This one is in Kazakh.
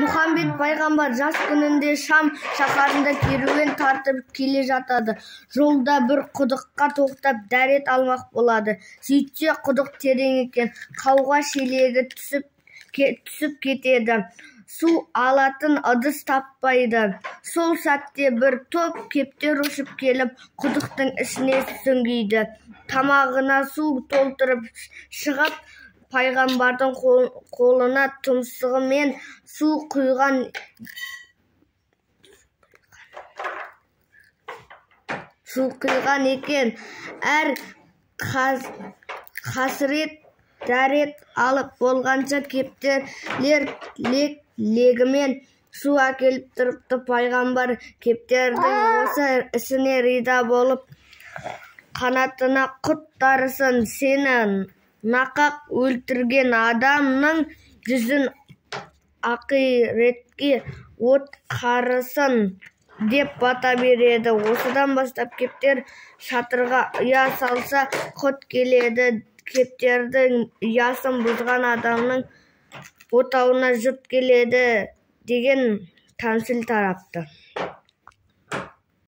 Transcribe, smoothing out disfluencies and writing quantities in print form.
Мұхаммед пайғамбар жас күнінде Шам шаһарында керуен тартып келе жатады. Жолда бір құдыққа тоқтап дәрет алмақ болады. Сөйтсе құдық терең екен, қауға шелегі түсіп кетеді. Су алатын ыдыс таппайды. Сол сәтте бір топ кептер ұшып келіп, құдықтың ішіне сүңгиді. Тамағына су толтырып шығып, пайғамбардың қолына тұмсығымен су құйған екен. Әр қасірет дәрет алып болғанша кептерлер легімен су әкеліп тұрыпты. Пайғамбар кептердің осы ісіне риза болып, қанатына құт дарысын, сені нақақ өлтірген адамның жүзін ақиретке от қарысын деп бата береді. Осыдан бастап кептер шатырға ұя салса, құт келеді. Кептердің ұясын бұзған адамның отауына жұт келеді деген тәмсіл тарапты.